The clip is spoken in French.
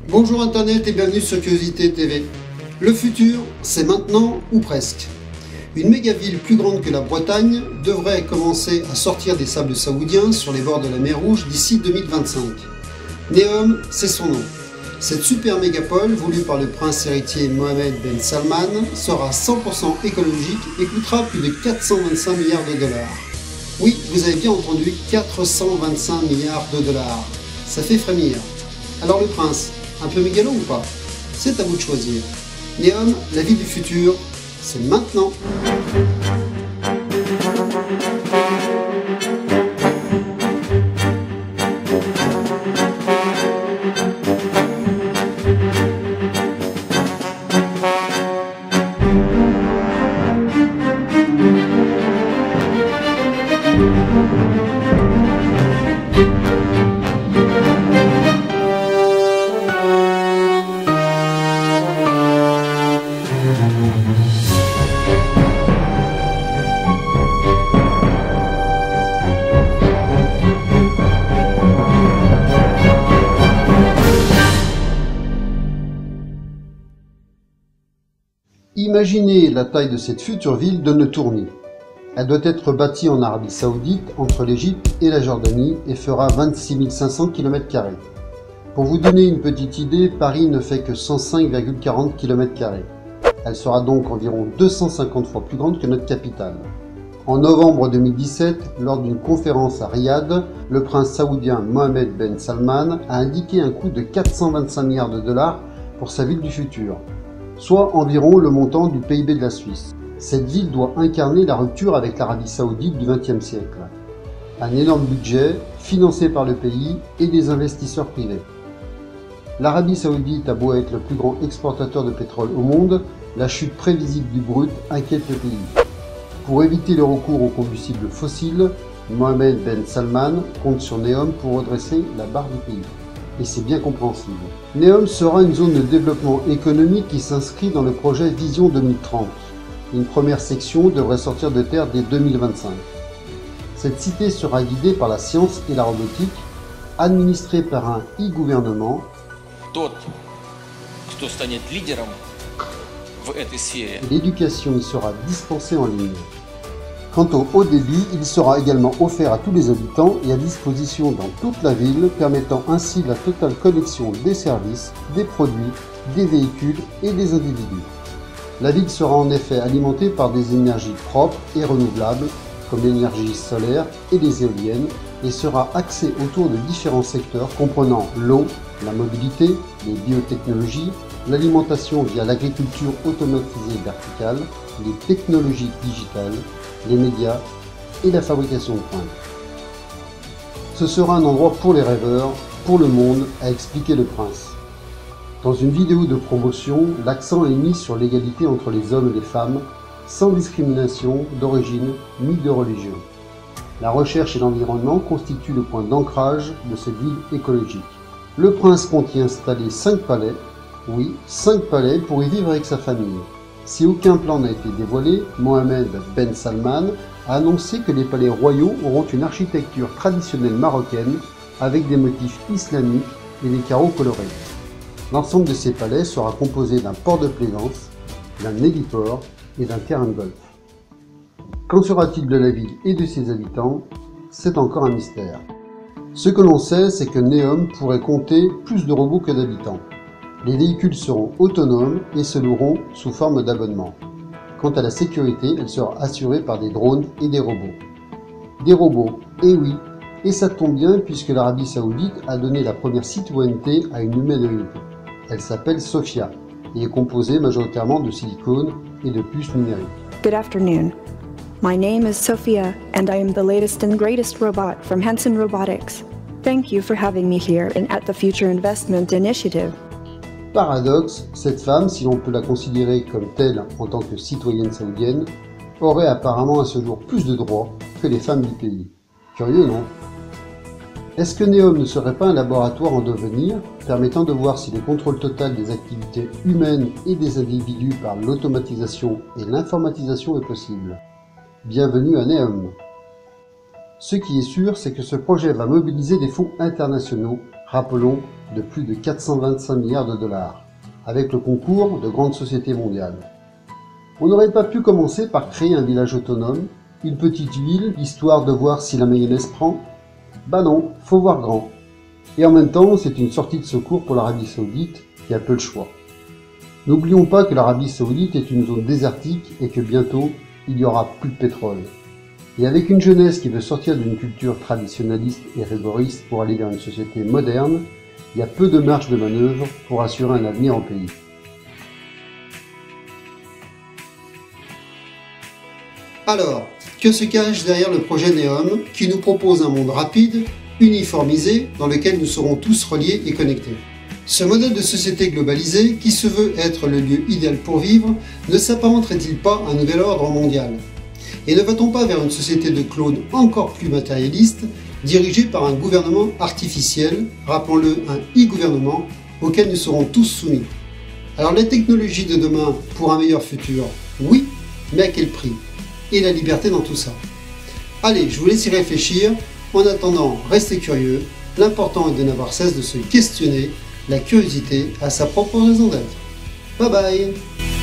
Bonjour Internet et bienvenue sur Curiosité TV. Le futur, c'est maintenant ou presque. Une méga-ville plus grande que la Bretagne devrait commencer à sortir des sables saoudiens sur les bords de la mer Rouge d'ici 2025. Neom, c'est son nom. Cette super mégapole, voulue par le prince héritier Mohammed Ben Salman, sera 100% écologique et coûtera plus de 425 milliards de dollars. Oui, vous avez bien entendu, 425 milliards de dollars. Ça fait frémir. Alors le prince, un peu mégalo ou pas? C'est à vous de choisir. Neom, la ville du futur, c'est maintenant. Imaginez la taille de cette future ville de Netourni. Elle doit être bâtie en Arabie Saoudite entre l'Égypte et la Jordanie et fera 26 500 km². Pour vous donner une petite idée, Paris ne fait que 105,40 km². Elle sera donc environ 250 fois plus grande que notre capitale. En novembre 2017, lors d'une conférence à Riyad, le prince saoudien Mohammed Ben Salman a indiqué un coût de 425 milliards de dollars pour sa ville du futur, soit environ le montant du PIB de la Suisse. Cette ville doit incarner la rupture avec l'Arabie Saoudite du XXe siècle. Un énorme budget, financé par le pays et des investisseurs privés. L'Arabie Saoudite a beau être le plus grand exportateur de pétrole au monde, la chute prévisible du brut inquiète le pays. Pour éviter le recours aux combustibles fossiles, Mohammed Ben Salman compte sur Neom pour redresser la barre du pays. Et c'est bien compréhensible. Neom sera une zone de développement économique qui s'inscrit dans le projet Vision 2030. Une première section devrait sortir de terre dès 2025. Cette cité sera guidée par la science et la robotique, administrée par un e-gouvernement. L'éducation y sera dispensée en ligne. Quant au haut débit, il sera également offert à tous les habitants et à disposition dans toute la ville, permettant ainsi la totale connexion des services, des produits, des véhicules et des individus. La ville sera en effet alimentée par des énergies propres et renouvelables, comme l'énergie solaire et les éoliennes, et sera axée autour de différents secteurs comprenant l'eau, la mobilité, les biotechnologies, l'alimentation via l'agriculture automatisée verticale, les technologies digitales, les médias et la fabrication de pointe. Ce sera un endroit pour les rêveurs, pour le monde, a expliqué le prince. Dans une vidéo de promotion, l'accent est mis sur l'égalité entre les hommes et les femmes, sans discrimination d'origine ni de religion. La recherche et l'environnement constituent le point d'ancrage de cette ville écologique. Le prince compte y installer 5 palais, oui, 5 palais pour y vivre avec sa famille. Si aucun plan n'a été dévoilé, Mohammed Ben Salman a annoncé que les palais royaux auront une architecture traditionnelle marocaine avec des motifs islamiques et des carreaux colorés. L'ensemble de ces palais sera composé d'un port de plaisance, d'un héliport et d'un terrain de golf. Qu'en sera-t-il de la ville et de ses habitants? C'est encore un mystère. Ce que l'on sait, c'est que Neom pourrait compter plus de robots que d'habitants. Les véhicules seront autonomes et se loueront sous forme d'abonnement. Quant à la sécurité, elle sera assurée par des drones et des robots. Des robots, et oui, et ça tombe bien puisque l'Arabie Saoudite a donné la première citoyenneté à une humanoïde. Elle s'appelle Sophia et est composée majoritairement de silicone et de puces numériques. Good afternoon. My name is Sophia and I am the latest and greatest robot from Hanson Robotics. Thank you for having me here and at the Future Investment Initiative. Paradoxe, cette femme, si l'on peut la considérer comme telle en tant que citoyenne saoudienne, aurait apparemment à ce jour plus de droits que les femmes du pays. Curieux, non? Est-ce que Neom ne serait pas un laboratoire en devenir, permettant de voir si le contrôle total des activités humaines et des individus par l'automatisation et l'informatisation est possible? Bienvenue à Neom. Ce qui est sûr, c'est que ce projet va mobiliser des fonds internationaux rappelons de plus de 425 milliards de dollars, avec le concours de grandes sociétés mondiales. On n'aurait pas pu commencer par créer un village autonome, une petite ville, histoire de voir si la mayonnaise prend? Bah non, faut voir grand. Et en même temps, c'est une sortie de secours pour l'Arabie Saoudite qui a peu le choix. N'oublions pas que l'Arabie Saoudite est une zone désertique et que bientôt, il n'y aura plus de pétrole. Et avec une jeunesse qui veut sortir d'une culture traditionnaliste et rigoriste pour aller vers une société moderne, il y a peu de marge de manœuvre pour assurer un avenir au pays. Alors, que se cache derrière le projet NEOM qui nous propose un monde rapide, uniformisé, dans lequel nous serons tous reliés et connectés? Ce modèle de société globalisée, qui se veut être le lieu idéal pour vivre, ne s'apparenterait-il pas à un nouvel ordre mondial? Et ne va-t-on pas vers une société de clones encore plus matérialiste, dirigée par un gouvernement artificiel, rappelons-le un e-gouvernement, auquel nous serons tous soumis? Alors la technologie de demain pour un meilleur futur, oui, mais à quel prix? Et la liberté dans tout ça? Allez, je vous laisse y réfléchir. En attendant, restez curieux. L'important est de n'avoir cesse de se questionner. La curiosité a sa propre raison d'être. Bye bye!